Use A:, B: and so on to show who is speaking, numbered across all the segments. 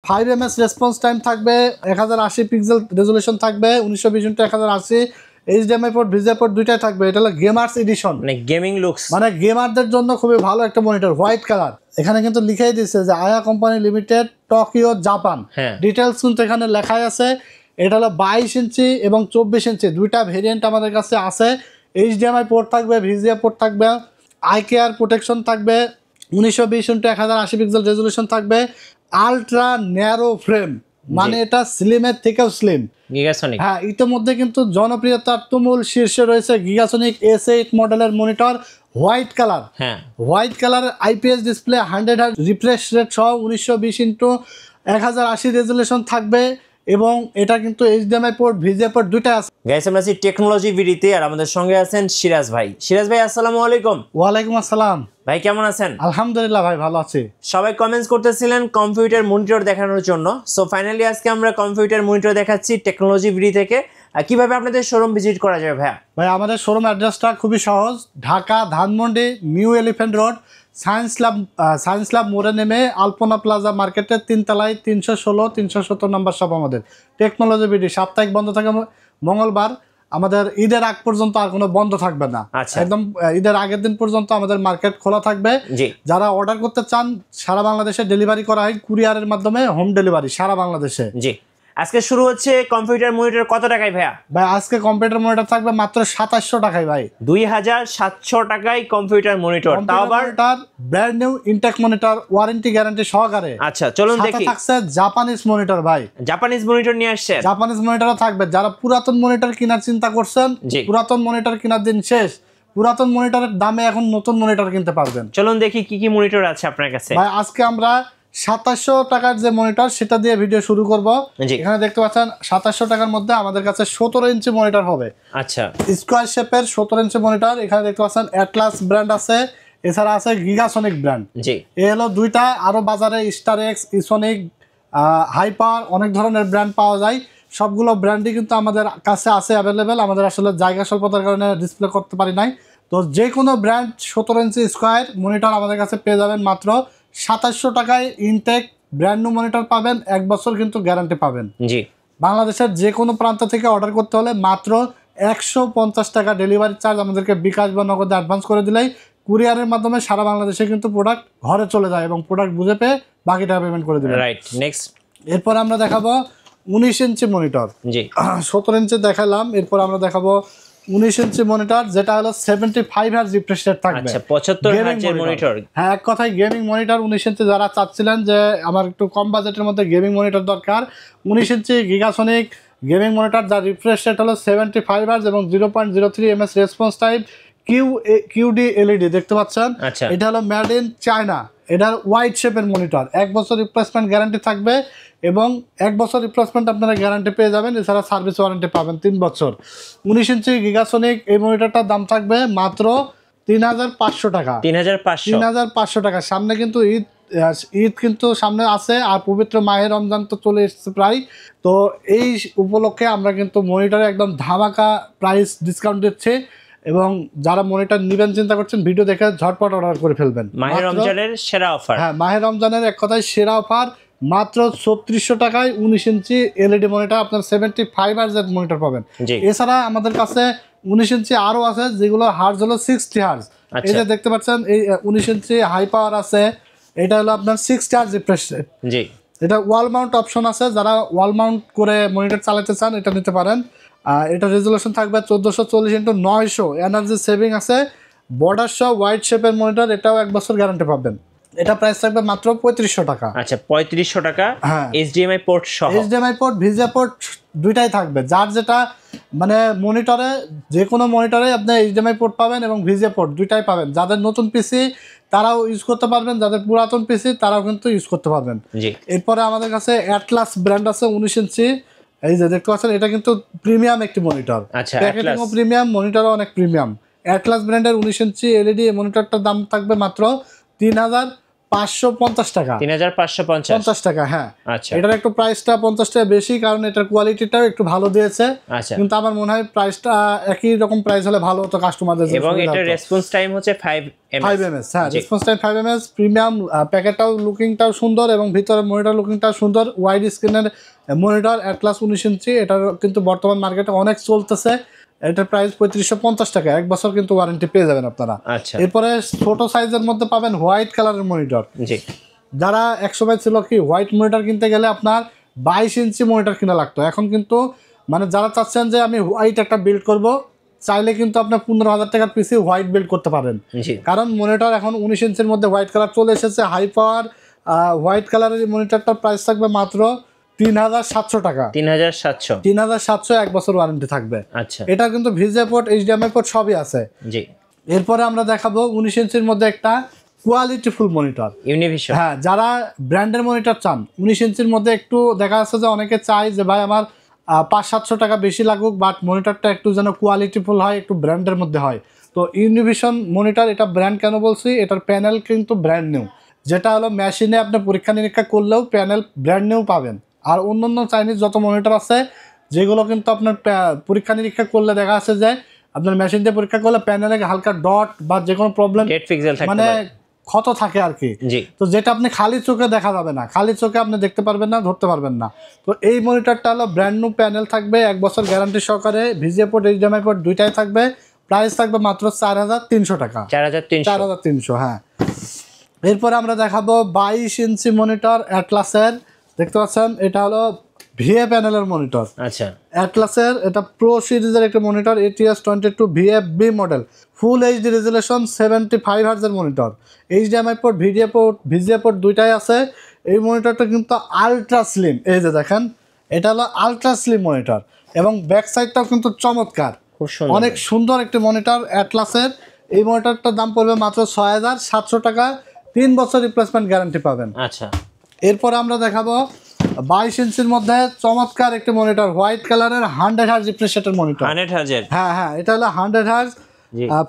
A: 5ms response time থাকবে, 1080 pixel resolution থাকবে, 1920x1080, HDMI port, VGA port দুইটাই থাকবে। এটা হলো গেমার্স এডিশন,
B: মানে গেমিং লুকস,
A: মানে গেমারদের জন্য খুবই ভালো একটা মনিটর, হোয়াইট কালার। এখানে কিন্তু লিখেই দিচ্ছে যে আয়া company limited, Tokyo, Japan. Details কিন্তু এখানে লেখাই আছে। এটা হলো 22 ইঞ্চি এবং 24 ইঞ্চি দুইটা ভেরিয়েন্ট আমাদের কাছে আছে। এইচডিএমআই পোর্ট থাকবে, ভিজিএ পোর্ট থাকবে, আইকেআর প্রোটেকশন থাকবে, 1920x1080 পিক্সেল রেজুলেশন থাকবে, আলট্রা ন্যারো ফ্রেম, মানে এটা স্লিমের থেকেও স্লিম।
B: গিগাসনিক,
A: হ্যাঁ, ইতিমধ্যে কিন্তু জনপ্রিয়তার তুমুল শীর্ষে রয়েছে গিগাসনিক S8 মডেলের monitor, white colour. White colour IPS display, 100 Hz refresh rate সহ 1920x1080 রেজুলেশন থাকবে এবং এটা কিন্তু এইচডিএমআই পোর্ট, ভিজিএ পোর্ট দুইটা আছে।
B: গাইস আমরা আছি টেকনোলজি ভিডিওতে, আর আমাদের সঙ্গে আছেন সিরাজ ভাই। সিরাজ ভাই আসসালামু আলাইকুম।
A: ওয়ালাইকুম আসসালাম
B: ভাই, কেমন আছেন?
A: আলহামদুলিল্লাহ ভাই, ভালো আছি।
B: সবাই কমেন্টস করতেছিলেন কম্পিউটার মনিটর দেখানোর জন্য, সো ফাইনালি আজকে আমরা কম্পিউটার মনিটর দেখাচ্ছি টেকনোলজি ভিডিও থেকে। কিভাবে আপনাদের শোরুম ভিজিট করা যাবে ভাইয়া?
A: ভাই আমাদের শোরুম অ্যাড্রেসটা খুবই সহজ, Dhaka Dhanmondi new elephant road, science lab মোড়ে নেমে আলপনা প্লাজা মার্কেটের 3 তলায় 316-317 নম্বর শপ আমাদের টেকনোলজি ভিডি। সাপ্তাহিক বন্ধ থাকে মঙ্গলবার। আমাদের ঈদের আগ পর্যন্ত আর কোনো বন্ধ থাকবে না, একদম ঈদের আগের দিন পর্যন্ত আমাদের মার্কেট খোলা থাকবে। যারা অর্ডার করতে চান সারা বাংলাদেশে ডেলিভারি করা হয় কুরিয়ারের মাধ্যমে, হোম ডেলিভারি সারা বাংলাদেশে।
B: জি, আজকে শুরু হচ্ছে কম্পিউটার মনিটর কত টাকায় ভাইয়া?
A: ভাই আজকে কম্পিউটার মনিটর থাকবে মাত্র 2700 টাকায় ভাই।
B: 2700 টাকায় কম্পিউটার মনিটর, তাও আবার
A: brand new Intex monitor, warranty guarantee সহকারে।
B: আচ্ছা চলুন দেখি।
A: থাকছে জাপানিজ মনিটর ভাই,
B: জাপানিজ মনিটর নিয়ে আসছে।
A: জাপানিজ মনিটরও থাকবে। যারা পুরাতন মনিটর কেনার চিন্তা করছেন, পুরাতন মনিটর কেনার দিন শেষ, পুরাতন মনিটরের দামে এখন নতুন মনিটর কিনতে পারবেন।
B: চলুন দেখি কি কি মনিটর আছে আপনার কাছে।
A: ভাই আজকে আমরা 2700 টাকার যে মনিটর সেটা দিয়ে ভিডিও শুরু করব। এখানে দেখতে পাচ্ছেন 2700 টাকার মধ্যে আমাদের কাছে 17 ইঞ্চি মনিটর হবে। আচ্ছা, স্কোয়ার শেপের 17 ইঞ্চি মনিটর। এখানে দেখতে পাচ্ছেন অ্যাটলাস ব্র্যান্ড আছে, এছাড়া আছে গিগাসনিক ব্র্যান্ড। এই হলো দুইটা, আরো বাজারে স্টারএক্স, ইসোনিক, হাইপার অনেক ধরনের ব্র্যান্ড পাওয়া যায়। সবগুলো ব্র্যান্ডই কিন্তু আমাদের কাছে আছে অ্যাভেলেবেল। আমাদের আসলে জায়গা স্বল্পতার কারণে ডিসপ্লে করতে পারি নাই। তো যে কোনো ব্র্যান্ড 17 ইঞ্চি স্কোয়ার মনিটর আমাদের কাছে পেয়ে যাবেন মাত্র 2700 টাকায়। ইনটেক ব্র্যান্ড নিউ মনিটর পাবেন, 1 বছর কিন্তু গ্যারান্টি পাবেন। জি, বাংলাদেশের যে কোনো প্রান্ত থেকে অর্ডার করতে হলে মাত্র 150 টাকা ডেলিভারি চার্জ আমাদেরকে বিকাশ বা নগদে অ্যাডভান্স করে দিলেই কুরিয়ারের মাধ্যমে সারা বাংলাদেশে কিন্তু প্রোডাক্ট ঘরে চলে যায় এবং প্রোডাক্ট বুঝে পেয়ে বাকি টাকা পেমেন্ট করে দিবেন। Right, next. এরপর আমরা দেখাবো 19 ইঞ্চি মনিটর। জি, 17 ইঞ্চি দেখালাম, এরপর আমরা দেখাবো 19 ইঞ্চি মনিটর, যেটা হলো 75 Hz রিফ্রেশ রেট থাকবে। আচ্ছা, 75 Hz এর মনিটর। হ্যাঁ, এক কথায় গেমিং মনিটর। 19 ইঞ্চি যারা চাচ্ছিলেন যে আমার একটু কম বাজেটের মধ্যে গেমিং মনিটর দরকার, 19 ইঞ্চি গিগাসনিক গেমিং মনিটর, যার রিফ্রেশ রেট হলো 75 Hz এবং 0.03 ms response time, QD LED দেখতে পাচ্ছেন। এটা হলো মেড ইন চায়না। এটার ওয়াইড শেপের মনিটর, 1 বছর রিপ্লেসমেন্ট গ্যারান্টি থাকবে এবং 1 বছর রিপ্লেসমেন্ট আপনারা গ্যারান্টি পেয়ে যাবেন। এছাড়া সার্ভিস ওয়ারেন্টি পাবেন 3 বছর। 19 ইঞ্চি গিগাসনিক এই মনিটরটার দাম থাকবে মাত্র 3500 টাকা। 3500 টাকা। সামনে কিন্তু ঈদ কিন্তু সামনে আছে, আর পবিত্র মাহে রমজান তো চলে এসেছে প্রায়। তো এই উপলক্ষে আমরা কিন্তু মনিটরে একদম ধামাকা প্রাইস ডিসকাউন্ট দিচ্ছি এবং যারা মনিটর নেবেন চিন্তা করছেন ভিডিও দেখে ঝটপট অর্ডার করে ফেলবেন। মাহে রমজানের সেরা অফার। হ্যাঁ, মাহে রমজানের এক কথায় সেরা অফার, মাত্র 3600 টাকায় 19 ইঞ্চি এলইডি মনিটর আপনার 75 Hz মনিটর পাবেন। এছাড়া আমাদের কাছে 19 ইঞ্চি আরো আছে, যেগুলো হার্জ হলো 60 Hz। এই যে দেখতে পাচ্ছেন এই 19 ইঞ্চি হাই পাওয়ার আছে, এটা হলো আপনার 60 Hz রিফ্রেশ রেট। জি, এটা ওয়াল মাউন্ট অপশন আছে, যারা ওয়াল মাউন্ট করে মনিটর চালাতে চান এটা নিতে পারেন। এটা রেজুলেশন থাকবে 1440x900, এনার্জি সেভিং আছে, বর্ডার সহ হোয়াইট শেপের মনিটর, এটাও 1 বছর গ্যারান্টি পাবেন। এটা প্রাইস থাকবে মাত্র 3500 টাকা। আচ্ছা, 3500 টাকা। হ্যাঁ, এইচডিএমআই পোর্ট সহ, এইচডিএমআই পোর্ট, ভিজিএ পোর্ট দুইটাই থাকবে। যার যেটা মানে মনিটরে, যে কোনো মনিটরে আপনি এইচডিএমআই পোর্ট পাবেন এবং ভিজিএ পোর্ট দুইটাই পাবেন। যাদের নতুন পিসি তারাও ইউজ করতে পারবেন, যাদের পুরাতন পিসি তারাও কিন্তু ইউজ করতে পারবেন। এরপরে আমাদের কাছে অ্যাটলাস ব্র্যান্ড আছে 19 ইঞ্চি। এই যে দেখতে পাচ্ছেন, এটা কিন্তু প্রিমিয়াম একটি মনিটর। আচ্ছা, প্যাকেজিংও প্রিমিয়াম, মনিটরও অনেক প্রিমিয়াম। অ্যাটলাস ব্র্যান্ডের 19 ইঞ্চি এলইডি মনিটরটার দাম থাকবে মাত্র 3550 টাকা।
B: 3550
A: টাকা, হ্যাঁ।
B: আচ্ছা,
A: এটার একটু প্রাইসটা 50 টাকা বেশি, কারণ এটার কোয়ালিটিটাও একটু ভালো দিয়েছে।
B: আচ্ছা,
A: কিন্তু আমার মনে হয় প্রাইসটা একই রকম প্রাইস হলে ভালো হতো কাস্টমারদের জন্য।
B: এবং এটার রেসপন্স টাইম হচ্ছে 5
A: ms, হ্যাঁ, রেসপন্স টাইম 5 ms। প্রিমিয়াম প্যাকেটটাও লুকিংটাও সুন্দর এবং ভিতরে মনিটর লুকিংটাও সুন্দর। ওয়াইড স্ক্রিনের মনিটর অ্যাটলাস 19 ইঞ্চি, এটার কিন্তু বর্তমান মার্কেটে অনেক চলতেছে। এটার প্রাইস 3550 টাকা, 1 বছর কিন্তু ওয়ারেন্টি পেয়ে যাবেন আপনারা।
B: আচ্ছা,
A: এরপরে ছোট সাইজের মধ্যে পাবেন হোয়াইট কালারের মনিটর।
B: জি,
A: যারা একসময় ছিল কি হোয়াইট মনিটর কিনতে গেলে আপনার 22 ইঞ্চি মনিটর কিনা লাগতো, এখন কিন্তু মানে যারা চাচ্ছেন যে আমি হোয়াইট একটা বিল্ড করব, চাইলে কিন্তু আপনার 15,000 টাকার পিসি হোয়াইট বিল্ড করতে পারেন।
B: জি,
A: কারণ মনিটর এখন 19 ইঞ্চির মধ্যে হোয়াইট কালার চলে এসেছে। হাই পাওয়ার হোয়াইট কালারের মনিটরটার প্রাইস থাকবে মাত্র 3700 টাকা।
B: 3700
A: 1 বছর ওয়ারেন্টি থাকবে।
B: আচ্ছা,
A: এটা কিন্তু ভিজিএ পোর্ট, এইচডিএমআই পোর্ট সবই আছে।
B: জি।
A: এরপরে আমরা দেখাবো 19 ইঞ্চির মধ্যে একটা কোয়ালিটিফুল মনিটর,
B: ইউনিভিশন।
A: হ্যাঁ, যারা ব্র্যান্ডের মনিটর চান। 19 ইঞ্চির মধ্যে একটু দেখা যাচ্ছে যে অনেকে চায় যে ভাই আমার 500-700 টাকা বেশি লাগুক, বাট মনিটরটা একটু যেন কোয়ালিটিফুল হয়, একটু ব্র্যান্ডের মধ্যে হয়। তো ইউনিভিশন মনিটর, এটা ব্র্যান্ড কেন বলছি, এটার প্যানেল কিন্তু ব্র্যান্ড নিউ, যেটা হলো মেশিনে আপনি পরীক্ষা নিরীক্ষা করলেও প্যানেল ব্র্যান্ড নিউ পাবেন। আর অন্যান্য চাইনিজ যত মনিটর আছে যেগুলো কিন্তু আপনার পরীক্ষা নিরীক্ষা করলে দেখা যাচ্ছে যে আপনার মেশিন দিয়ে পরীক্ষা করলে প্যানেলে হালকা ডট বা যে কোনো প্রবলেম, মানে ক্ষত থাকে আর কি। তো যেটা আপনি খালি চোখে দেখা যাবে না, খালি চোখে আপনি দেখতে পারবেন না, ধরতে পারবেন না। তো এই মনিটরটা হলো ব্র্যান্ড নিউ প্যানেল থাকবে, 1 বছর গ্যারান্টি সহকারে, ভিজিএ পোর্ট এইচডিএমআই পোর্ট দুইটাই থাকবে। প্রাইস থাকবে মাত্র 4300 টাকা। 4300, হ্যাঁ। এরপরে আমরা দেখাবো 22 ইঞ্চি মনিটর অ্যাটলাসের, দেখতে পাচ্ছেন এটা হলো ভিএ প্যানেলের মনিটর।
B: আচ্ছা,
A: অ্যাটলাসের এটা প্রো সিরিজের একটা monitor, ATS 22 VFB model, full HD resolution, 75 হার্টজের monitor, HDMI port, VGA port দুইটাই আছে। এই মনিটরটা কিন্তু আলট্রা স্লিম, এই যে দেখেন এটা হলো আলট্রা স্লিম মনিটর, এবং ব্যাক সাইডটাও কিন্তু চমৎকার, অনেক সুন্দর একটি মনিটর অ্যাটলাসের। এই মনিটরটার দাম পড়বে মাত্র 6700 টাকা, 3 বছর রিপ্লেসমেন্ট গ্যারান্টি পাবেন।
B: আচ্ছা,
A: এরপর আমরা দেখাবো 22 ইঞ্চির মধ্যে চমৎকার একটি মনিটর, হোয়াইট কালারের 100 হার্জ রিফ্রেশ রেটের মনিটর।
B: 100 হার্জ,
A: হ্যাঁ, এটা হলো 100 হার্জ,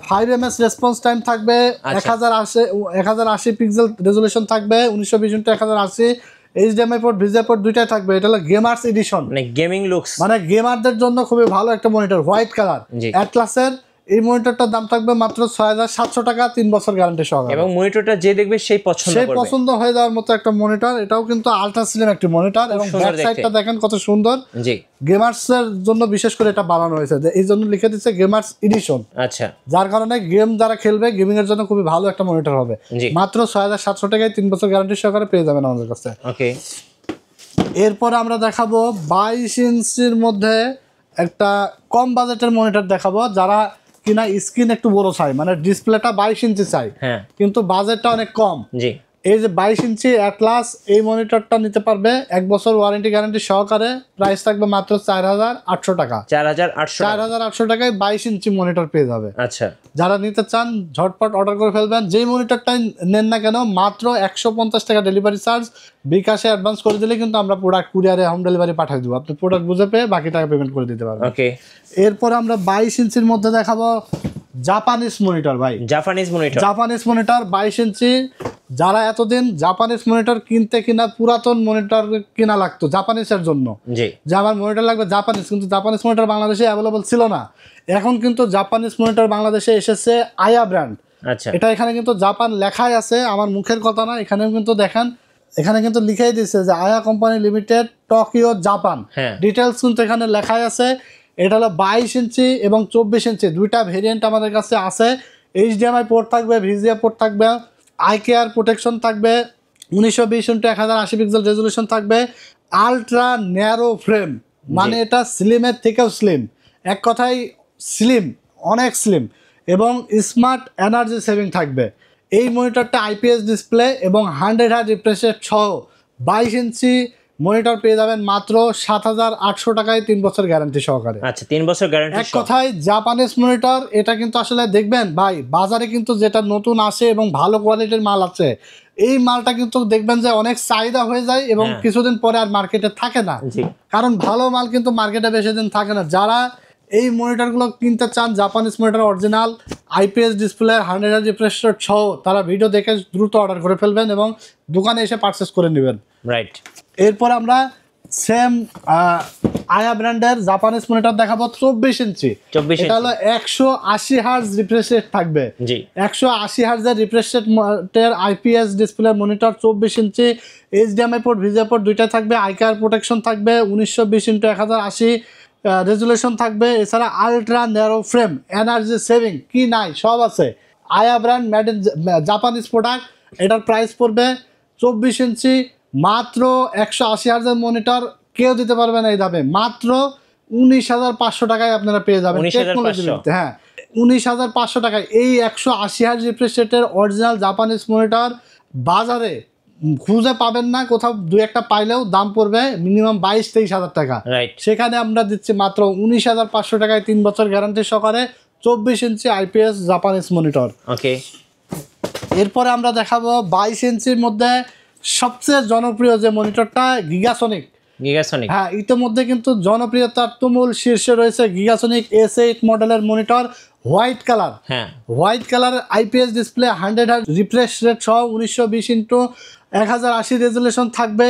A: 5 ms রেসপন্স টাইম থাকবে, 1080 পিক্সেল রেজুলেশন থাকবে, 1920x1080, HDMI port, VGA port দুইটাই থাকবে। এটা হলো গেমার্স এডিশন,
B: মানে গেমিং লুকস,
A: মানে গেমারদের জন্য খুবই ভালো একটা মনিটর, হোয়াইট কালার অ্যাটলাসের। এই মনিটরটার দাম থাকবে মাত্র 6700 টাকা, 3 বছর গ্যারান্টি সহ,
B: এবং মনিটরটা যে দেখবে সেই
A: পছন্দ হয়ে যাওয়ার মতো একটা মনিটর। এটাও কিন্তু আলট্রা স্লিম একটি মনিটর, এবং ব্যাক সাইডটা দেখেন কত সুন্দর।
B: জি,
A: গেমার্স এর জন্য বিশেষ করে এটা বানানো হয়েছে, এই জন্য লিখে দিচ্ছে গেমার্স এডিশন।
B: আচ্ছা,
A: যার কারণে গেম যারা খেলবে, গেমিং এর জন্য খুবই ভালো একটা মনিটর হবে। মাত্র 6700 টাকায় 3 বছর গ্যারান্টি সহকারে পেয়ে যাবেন আমাদের কাছে।
B: ওকে,
A: এরপর আমরা দেখাবো 22 ইঞ্চির মধ্যে একটা কম বাজেটের মনিটর দেখাবো, যারা কিনা স্ক্রিন একটু বড় চাই, মানে ডিসপ্লেটা 22 ইঞ্চি চাই, কিন্তু বাজেটটা অনেক কম। এই যে 22 ইঞ্চি অ্যাটলাস, এই মনিটরটা নিতে পারবে 1 বছর ওয়ারেন্টি গ্যারান্টি সহকারে। প্রাইস থাকবে মাত্র 4800 টাকা। 4800 টাকায় 22 ইঞ্চি মনিটর পেয়ে যাবে।
B: আচ্ছা,
A: যারা নিতে চান ঝটপট অর্ডার করে ফেলবেন। যেই মনিটরটাই নেন না কেন, মাত্র 150 টাকা ডেলিভারি চার্জ বিকাশে অ্যাডভান্স করে দিলে কিন্তু আমরা প্রোডাক্ট কুরিয়ারে হোম ডেলিভারি পাঠিয়ে দেবো। আপনি প্রোডাক্ট বুঝে পেয়ে বাকি টাকা পেমেন্ট করে দিতে পারবেন।
B: ওকে,
A: এরপর আমরা 22 ইঞ্চির মধ্যে দেখাবো জাপানিজ মনিটর। ভাই, জাপানিজ মনিটর 22 ইঞ্চি। যারা এতদিন জাপানিজ মনিটর কিনতে কিনা পুরাতন মনিটর কিনা লাগতো জাপানিজের জন্য, যে আমার মনিটর লাগবে জাপানিজ, কিন্তু জাপানিজ মনিটর বাংলাদেশে অ্যাভেলেবল ছিল না। এখন কিন্তু জাপানিজ মনিটর বাংলাদেশে এসেছে আয়া ব্র্যান্ড।
B: আচ্ছা,
A: এটা এখানে কিন্তু জাপান লেখাই আছে, আমার মুখের কথা না, এখানেও কিন্তু দেখেন, এখানে কিন্তু লিখেই দিচ্ছে যে আয়া company limited, Tokyo, Japan. Details কিন্তু এখানে লেখাই আছে। এটা হলো 22 ইঞ্চি এবং 24 ইঞ্চি, দুইটা ভেরিয়েন্ট আমাদের কাছে আছে। এইচডিএমআই পোর্ট থাকবে, ভিজিএ পোর্ট থাকবে, আইকেআর প্রোটেকশন থাকবে, 1920x1080 পিক্সেল রেজুলেশন থাকবে, আলট্রা ন্যারো ফ্রেম, মানে এটা স্লিমের থেকেও স্লিম, এক কথায় স্লিম, অনেক স্লিম, এবং স্মার্ট এনার্জি সেভিং থাকবে। এই মনিটরটা IPS ডিসপ্লে এবং 100 হার্জ রিফ্রেশ রেট সহ 22 ইঞ্চি মনিটর পেয়ে যাবেন মাত্র 7800 টাকায়, 3 বছর গ্যারান্টি সহকারে।
B: আচ্ছা, 3 বছর গ্যারান্টি।
A: এক কথায় জাপানিজ মনিটর, এটা কিন্তু আসলে দেখবেন ভাই, বাজারে কিন্তু যেটা নতুন আসে এবং ভালো কোয়ালিটির মাল আছে, এই মালটা কিন্তু দেখবেন যে অনেক চাহিদা হয়ে যায় এবং কিছুদিন পরে আর মার্কেটে থাকে না, কারণ ভালো মাল কিন্তু মার্কেটে বেশি দিন থাকে না। যারা এই মনিটরগুলো কিনতে চান, Japanese monitor original IPS display 100 refresh rate সহ, তারা ভিডিও দেখে দ্রুত অর্ডার করে ফেলবেন এবং দোকানে এসে পারচেস করে নেবেন।
B: রাইট।
A: এরপর আমরা সেম আয়া ব্র্যান্ডের জাপানিজ মনিটর দেখাবো 24 ইঞ্চি। এটা হলো 180 হার্জ রিফ্রেশ রেট থাকবে। 180 হার্জের রিফ্রেশ রেটের আইপিএস ডিসপ্লে মনিটর 24 ইঞ্চি, এইচডিএমআই পোর্ট, ভিজিএ পোর্ট দুইটাই থাকবে, আইকার প্রোটেকশন থাকবে, 1920x1080 রেজুলেশন থাকবে। এছাড়া ultra narrow frame, energy saving কি নাই সব আছে। আয়া brand made in Japanese product. এটার প্রাইস পড়বে 24 ইঞ্চি মাত্র 180 হার্জের মনিটর কেউ দিতে পারবে না এই দামে, মাত্র 19,500 টাকায় আপনারা পেয়ে যাবেন টেকনোলজি। হ্যাঁ, 19,500 টাকায় এই 180 হার্জ রিফ্রেশ রেটের অরিজিনাল জাপানিজ মনিটর বাজারে খুঁজে পাবেন না, কোথাও দু একটা পাইলেও দাম পড়বে মিনিমাম 22-23 হাজার টাকা। সেখানে আমরা দিচ্ছি মাত্র 19,500 টাকায় 3 বছর গ্যারান্টি সহকারে 24 ইঞ্চি আইপিএস জাপানিজ মনিটর।
B: ওকে,
A: এরপরে আমরা দেখাবো 22 ইঞ্চির মধ্যে সবচেয়ে জনপ্রিয় যে মনিটরটা, গিগাসনিক। হ্যাঁ, ইতিমধ্যে কিন্তু জনপ্রিয়তার তুমুল শীর্ষে রয়েছে গিগাসনিক S8 মডেলের monitor, white colour. White colour IPS display, 100 hertz refresh rate সহ 1920x1080 রেজুলেশন থাকবে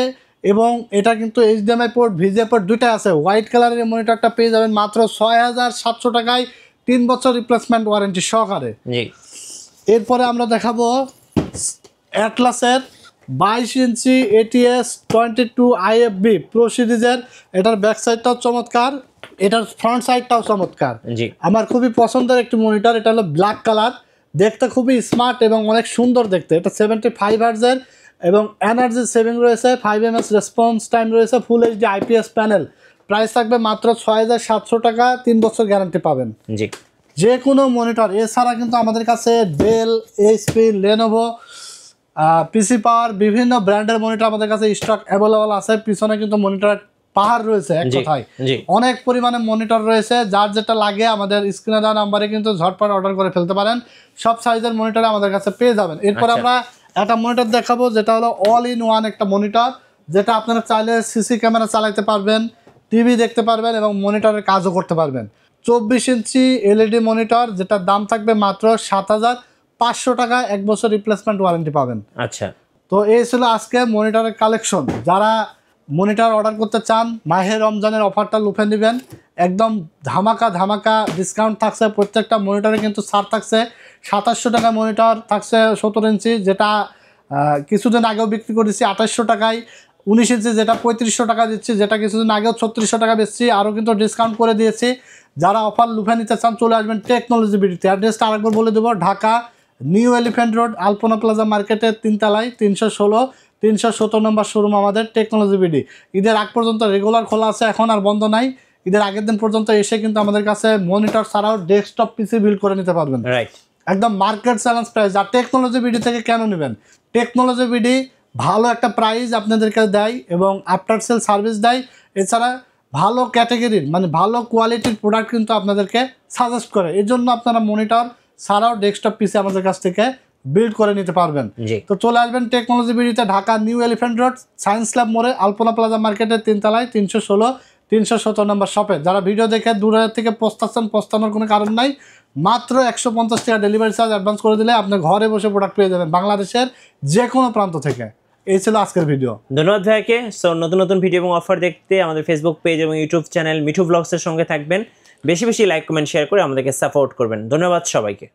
A: এবং এটা কিন্তু এইচডিএমআই পোর্ট, ভিজিএ পোর্ট দুইটাই আছে। হোয়াইট কালারের মনিটরটা পেয়ে যাবেন মাত্র 6,700 টাকায় 3 বছর রিপ্লেসমেন্ট ওয়ারেন্টি সহকারে। এরপরে আমরা দেখাবো অ্যাটলাসের 22 ইঞ্চি ATS 22 IFB প্রো সিরিজের। এটার ব্যাক সাইডটাও চমৎকার, এটার ফ্রন্ট সাইডটাও চমৎকার। আমার খুবই পছন্দের একটি মনিটর। এটা হলো ব্ল্যাক কালার, দেখতে খুবই স্মার্ট এবং অনেক সুন্দর দেখতে। এটা 75 হার্জের এবং এনার্জি সেভিং রয়েছে, 5 ms রেসপন্স টাইম রয়েছে, full HD IPS panel. Price থাকবে মাত্র 6,700 টাকা, 3 বছর গ্যারান্টি পাবেন যে কোনো মনিটর। এছাড়া কিন্তু আমাদের কাছে ডেল, এইচপি, লেনোভো, পিসি পাওয়ার বিভিন্ন ব্র্যান্ডের মনিটর আমাদের কাছে স্টক অ্যাভেলেবল আছে। পিছনে কিন্তু মনিটর পাহাড় রয়েছে, এক কথায় অনেক পরিমাণে মনিটর রয়েছে। যার যেটা লাগে আমাদের স্ক্রিনে দেওয়া নাম্বারে কিন্তু ঝটপট অর্ডার করে ফেলতে পারেন। সব সাইজের মনিটর আমাদের কাছে পেয়ে যাবেন। এরপর আমরা একটা মনিটর দেখাবো যেটা হলো অল ইন ওয়ান একটা মনিটর, যেটা আপনারা চাইলে সিসি ক্যামেরা চালাতে পারবেন, টিভি দেখতে পারবেন এবং মনিটরের কাজও করতে পারবেন। 24 ইঞ্চি এলইডি মনিটর, যেটার দাম থাকবে মাত্র 7,500 টাকা, 1 বছর রিপ্লেসমেন্ট ওয়ারেন্টি পাবেন।
B: আচ্ছা,
A: তো এই ছিল আজকে মনিটরের কালেকশন। যারা মনিটর অর্ডার করতে চান, মাহে রমজানের অফারটা লুফে নেবেন। একদম ধামাকা ডিসকাউন্ট থাকছে, প্রত্যেকটা মনিটরে কিন্তু ছাড় থাকছে। 2700 টাকা মনিটর থাকছে 17 ইঞ্চি, যেটা কিছুদিন আগেও বিক্রি করেছি 2800 টাকায়। 19 ইঞ্চি যেটা 3500 টাকা দিচ্ছি, যেটা কিছুদিন আগেও 3600 টাকা বেচছি, আরও কিন্তু ডিসকাউন্ট করে দিয়েছি। যারা অফার লুফে নিতে চান চলে আসবেন টেকনোলজি বিডিতে। অ্যাড্রেসটা আরেকবার বলে দেবো, ঢাকা নিউ এলিফ্যান্ট রোড, আলপনা প্লাজা মার্কেটের 3 তলায় 316-317 নম্বর শোরুম আমাদের টেকনোলজি বিডি। ঈদের আগ পর্যন্ত রেগুলার খোলা আছে, এখন আর বন্ধ নাই। ঈদের আগের দিন পর্যন্ত এসে কিন্তু আমাদের কাছে মনিটর ছাড়াও ডেস্কটপ পিসি বিল্ড করে নিতে পারবেন। একদম মার্কেট চ্যালেঞ্জ প্রাইস। আর টেকনোলজি বিডি থেকে কেন নেবেন? টেকনোলজি বিডি ভালো একটা প্রাইস আপনাদেরকে দেয় এবং আফটার সেল সার্ভিস দেয়। এছাড়া ভালো ক্যাটাগরির মানে ভালো কোয়ালিটির প্রোডাক্ট কিন্তু আপনাদেরকে সাজেস্ট করে। এই জন্য আপনারা মনিটর ছাড়াও ডেস্কটপ পিসি আমাদের কাছ থেকে বিল্ড করে নিতে পারবেন। তো চলে আসবেন টেকনোলজি বিডিতে, Dhaka new elephant road, science lab মোড়ে, আলপনা প্লাজা মার্কেটের 3 তলায় 316-317 নম্বর শপে। যারা ভিডিও দেখে দূরে থেকে পৌঁছাচ্ছেন, পৌঁছানোর কোনো কারণ নাই। মাত্র 150 টাকা ডেলিভারি চার্জ অ্যাডভান্স করে দিলে আপনি ঘরে বসে প্রোডাক্ট পেয়ে যাবেন বাংলাদেশের যে কোনো প্রান্ত থেকে। এই ছিল আজকের ভিডিও।
B: ধন্যবাদ ভাইকে। সো নতুন নতুন ভিডিও এবং অফার দেখতে আমাদের ফেসবুক পেজ এবং ইউটিউব চ্যানেল মিঠু ব্লগসের সঙ্গে থাকবেন। বেশি বেশি লাইক, কমেন্ট, শেয়ার করে আমাদেরকে সাপোর্ট করবেন। ধন্যবাদ সবাইকে।